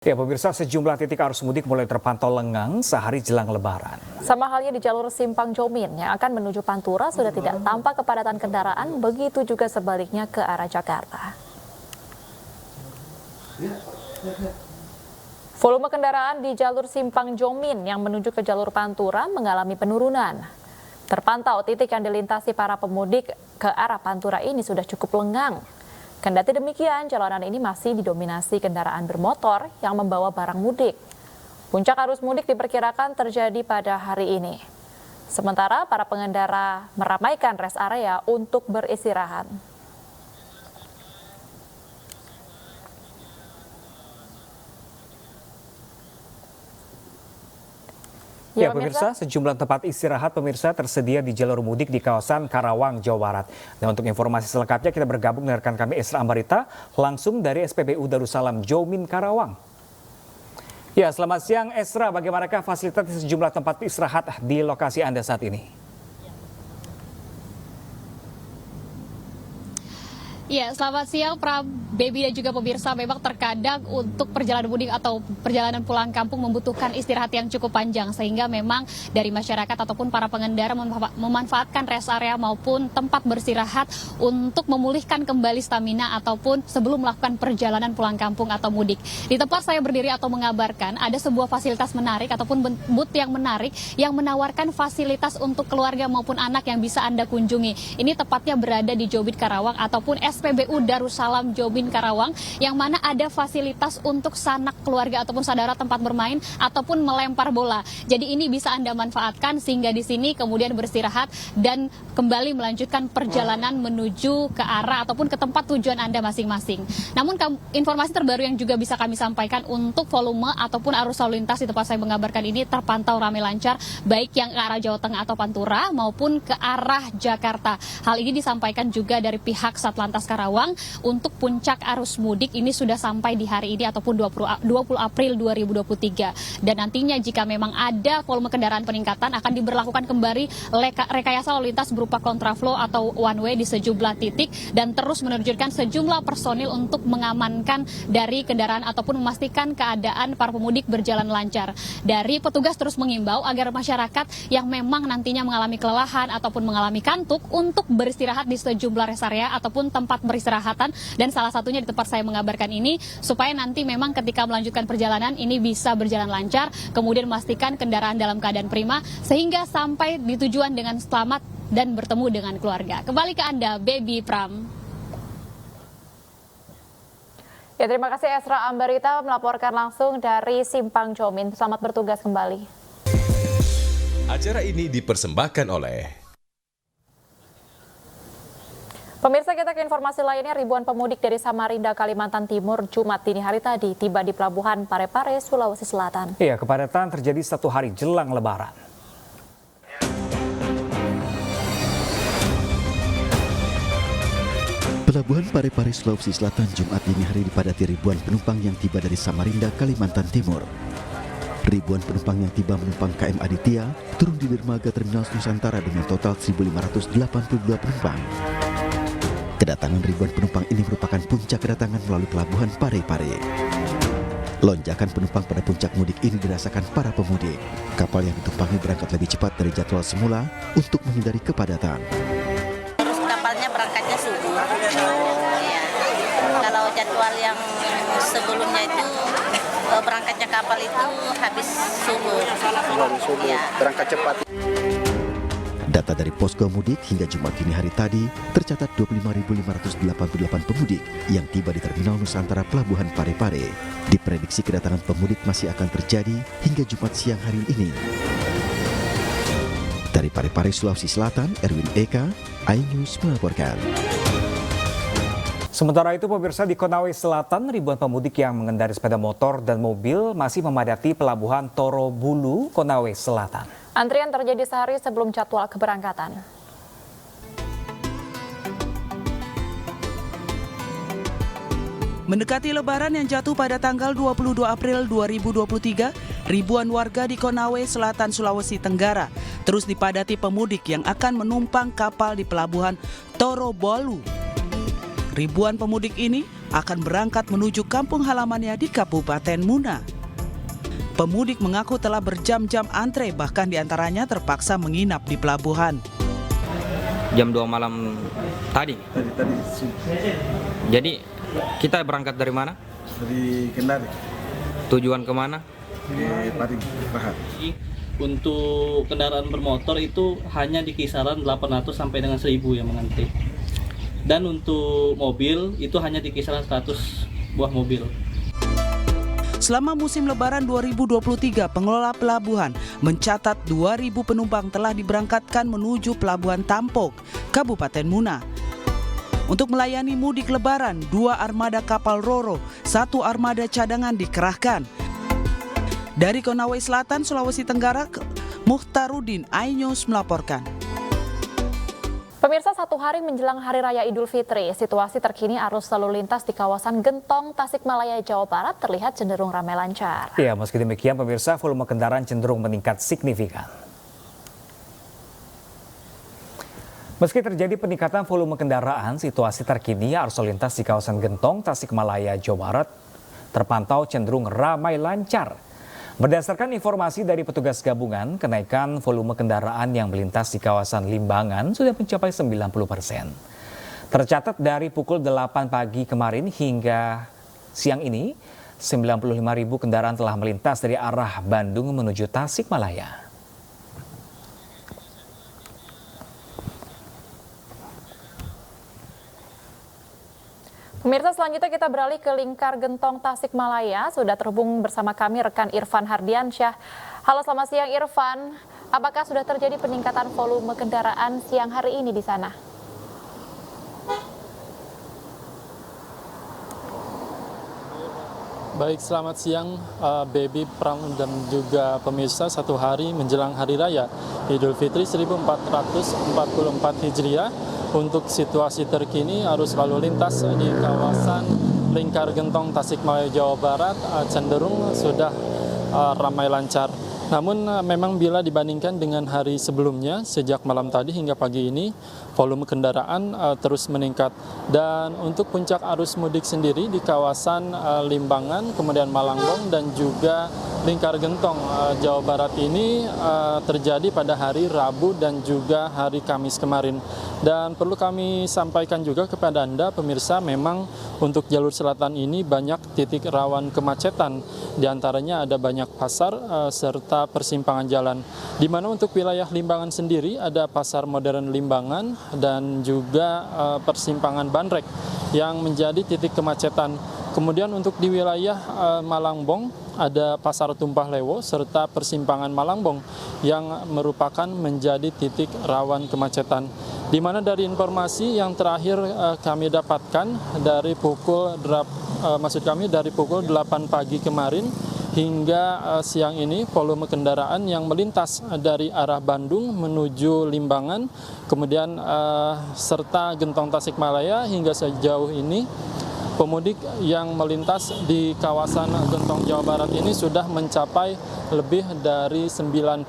Ya pemirsa, sejumlah titik arus mudik mulai terpantau lengang sehari jelang Lebaran. Sama halnya di jalur Simpang Jomin yang akan menuju Pantura sudah tidak tampak kepadatan kendaraan, begitu juga sebaliknya ke arah Jakarta. Volume kendaraan di jalur Simpang Jomin yang menuju ke jalur Pantura mengalami penurunan. Terpantau titik yang dilintasi para pemudik ke arah Pantura ini sudah cukup lengang. Kendati demikian, jalanan ini masih didominasi kendaraan bermotor yang membawa barang mudik. Puncak arus mudik diperkirakan terjadi pada hari ini. Sementara para pengendara meramaikan rest area untuk beristirahat. Ya pemirsa, sejumlah tempat istirahat pemirsa tersedia di jalur mudik di kawasan Karawang, Jawa Barat. Dan untuk informasi selengkapnya kita bergabung dengan rekan kami Esra Ambarita langsung dari SPBU Darussalam Jomin Karawang. Ya, selamat siang Esra, bagaimanakah fasilitas di sejumlah tempat istirahat di lokasi Anda saat ini? Ya, selamat siang Baby dan juga pemirsa. Memang terkadang untuk perjalanan mudik atau perjalanan pulang kampung membutuhkan istirahat yang cukup panjang, sehingga memang dari masyarakat ataupun para pengendara memanfaatkan rest area maupun tempat beristirahat untuk memulihkan kembali stamina ataupun sebelum melakukan perjalanan pulang kampung atau mudik. Di tempat saya berdiri atau mengabarkan ada sebuah fasilitas menarik ataupun booth yang menarik yang menawarkan fasilitas untuk keluarga maupun anak yang bisa Anda kunjungi. Ini tepatnya berada di Jomin Karawang ataupun SPBU Darussalam Jomin Karawang, yang mana ada fasilitas untuk sanak keluarga ataupun saudara tempat bermain ataupun melempar bola. Jadi ini bisa Anda manfaatkan sehingga di sini kemudian beristirahat dan kembali melanjutkan perjalanan menuju ke arah ataupun ke tempat tujuan Anda masing-masing. Namun informasi terbaru yang juga bisa kami sampaikan untuk volume ataupun arus lalu lintas di tempat saya mengabarkan ini terpantau ramai lancar, baik yang ke arah Jawa Tengah atau Pantura maupun ke arah Jakarta. Hal ini disampaikan juga dari pihak Satlantas Karawang. Untuk puncak arus mudik ini sudah sampai di hari ini ataupun 20 April 2023. Dan nantinya jika memang ada volume kendaraan peningkatan akan diberlakukan kembali rekayasa lalu lintas berupa kontraflow atau one way di sejumlah titik dan terus menerjunkan sejumlah personil untuk mengamankan dari kendaraan ataupun memastikan keadaan para pemudik berjalan lancar. Dari petugas terus mengimbau agar masyarakat yang memang nantinya mengalami kelelahan ataupun mengalami kantuk untuk beristirahat di sejumlah rest area ataupun tempat beristirahatan, dan salah satunya di tempat saya mengabarkan ini, supaya nanti memang ketika melanjutkan perjalanan ini bisa berjalan lancar, kemudian memastikan kendaraan dalam keadaan prima sehingga sampai di tujuan dengan selamat dan bertemu dengan keluarga. Kembali ke Anda, Baby Pram. Ya, terima kasih Esra Ambarita melaporkan langsung dari Simpang Jomin. Selamat bertugas kembali. Acara ini dipersembahkan oleh Pemirsa, kita ke informasi lainnya. Ribuan pemudik dari Samarinda, Kalimantan Timur, Jumat dini hari tadi tiba di Pelabuhan Parepare, Sulawesi Selatan. Iya, kepadatan terjadi satu hari jelang Lebaran. Pelabuhan Parepare, Sulawesi Selatan, Jumat dini hari dipadati ribuan penumpang yang tiba dari Samarinda, Kalimantan Timur. Ribuan penumpang yang tiba menumpang KM Aditya turun di dermaga Terminal Nusantara dengan total 1.582 penumpang. Kedatangan ribuan penumpang ini merupakan puncak kedatangan melalui Pelabuhan Parepare. Lonjakan penumpang pada puncak mudik ini dirasakan para pemudik. Kapal yang ditumpangi berangkat lebih cepat dari jadwal semula untuk menghindari kepadatan. Terus kapalnya berangkatnya subuh. Ya. Kalau jadwal yang sebelumnya itu berangkatnya kapal itu habis subuh. Ya. Berangkat cepat. Data dari Posko Mudik hingga Jumat dini hari tadi tercatat 25.588 pemudik yang tiba di Terminal Nusantara Pelabuhan Parepare. Diprediksi kedatangan pemudik masih akan terjadi hingga Jumat siang hari ini. Dari Parepare, Sulawesi Selatan, Erwin Eka, iNews melaporkan. Sementara itu pemirsa, di Konawe Selatan, ribuan pemudik yang mengendari sepeda motor dan mobil masih memadati Pelabuhan Torobulu, Konawe Selatan. Antrian terjadi sehari sebelum jadwal keberangkatan. Mendekati Lebaran yang jatuh pada tanggal 22 April 2023, ribuan warga di Konawe Selatan, Sulawesi Tenggara terus dipadati pemudik yang akan menumpang kapal di Pelabuhan Torobulu. Ribuan pemudik ini akan berangkat menuju kampung halamannya di Kabupaten Muna. Pemudik mengaku telah berjam-jam antre, bahkan diantaranya terpaksa menginap di pelabuhan. Jam 2 malam tadi. Jadi kita berangkat dari mana? Dari Kendari. Tujuan kemana? Ke Paring, Bahar. Untuk kendaraan bermotor itu hanya di kisaran 800 sampai dengan 1000 yang mengantri. Dan untuk mobil itu hanya di kisaran 100 buah mobil. Selama musim Lebaran 2023, pengelola pelabuhan mencatat 2.000 penumpang telah diberangkatkan menuju Pelabuhan Tampok, Kabupaten Muna. Untuk melayani mudik Lebaran, 2 armada kapal Roro, 1 armada cadangan dikerahkan. Dari Konawe Selatan, Sulawesi Tenggara, Muhtarudin Ainews melaporkan. Pemirsa, 1 hari menjelang Hari Raya Idul Fitri, situasi terkini arus lalu lintas di kawasan Gentong, Tasikmalaya, Jawa Barat terlihat cenderung ramai lancar. Ya, meski demikian pemirsa, volume kendaraan cenderung meningkat signifikan. Meski terjadi peningkatan volume kendaraan, situasi terkini arus lalu lintas di kawasan Gentong, Tasikmalaya, Jawa Barat terpantau cenderung ramai lancar. Berdasarkan informasi dari petugas gabungan, kenaikan volume kendaraan yang melintas di kawasan Limbangan sudah mencapai 90%. Tercatat dari pukul 8 pagi kemarin hingga siang ini, 95.000 kendaraan telah melintas dari arah Bandung menuju Tasikmalaya. Pemirsa, selanjutnya kita beralih ke Lingkar Gentong, Tasikmalaya. Sudah terhubung bersama kami rekan Irfan Hardiansyah. Halo, selamat siang Irfan. Apakah sudah terjadi peningkatan volume kendaraan siang hari ini di sana? Baik, selamat siang Baby, Pram, dan juga pemirsa. 1 hari menjelang Hari Raya Idul Fitri 1444 Hijriah. Untuk situasi terkini arus lalu lintas di kawasan Lingkar Gentong, Tasikmalaya, Jawa Barat cenderung sudah ramai lancar. Namun memang bila dibandingkan dengan hari sebelumnya, sejak malam tadi hingga pagi ini, volume kendaraan terus meningkat. Dan untuk puncak arus mudik sendiri di kawasan Limbangan, kemudian Malangbong, dan juga Lingkar Gentong, Jawa Barat ini terjadi pada hari Rabu dan juga hari Kamis kemarin. Dan perlu kami sampaikan juga kepada Anda, pemirsa, memang untuk jalur selatan ini banyak titik rawan kemacetan. Di antaranya ada banyak pasar serta persimpangan jalan. Di mana untuk wilayah Limbangan sendiri ada pasar modern Limbangan dan juga persimpangan Bandrek yang menjadi titik kemacetan. Kemudian untuk di wilayah Malangbong ada pasar Tumpah Lewo serta persimpangan Malangbong yang merupakan menjadi titik rawan kemacetan. Di mana dari informasi yang terakhir kami dapatkan dari pukul 8 pagi kemarin hingga siang ini, volume kendaraan yang melintas dari arah Bandung menuju Limbangan, kemudian serta Gentong Tasikmalaya hingga sejauh ini, pemudik yang melintas di kawasan Gentong Jawa Barat ini sudah mencapai lebih dari 90%.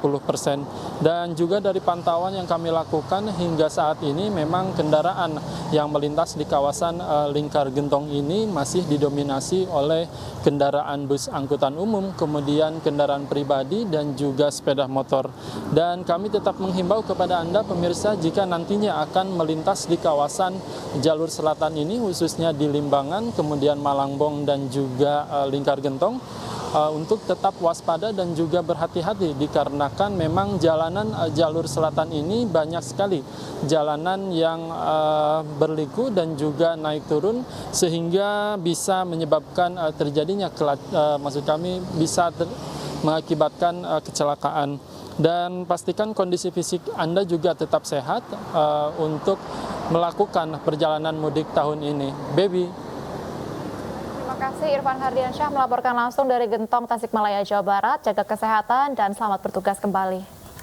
Dan juga dari pantauan yang kami lakukan hingga saat ini, memang kendaraan yang melintas di kawasan Lingkar Gentong ini masih didominasi oleh kendaraan bus angkutan umum, kemudian kendaraan pribadi dan juga sepeda motor. Dan kami tetap menghimbau kepada Anda pemirsa, jika nantinya akan melintas di kawasan jalur selatan ini, khususnya di Limbangan, kemudian Malangbong dan juga Lingkar Gentong, untuk tetap waspada dan juga berhati-hati, dikarenakan memang jalanan jalur selatan ini banyak sekali jalanan yang berliku dan juga naik turun, sehingga bisa menyebabkan terjadinya mengakibatkan kecelakaan. Dan pastikan kondisi fisik Anda juga tetap sehat untuk melakukan perjalanan mudik tahun ini. Baby. Terima kasih Irfan Hardiansyah melaporkan langsung dari Gentong, Tasikmalaya, Jawa Barat. Jaga kesehatan dan selamat bertugas kembali.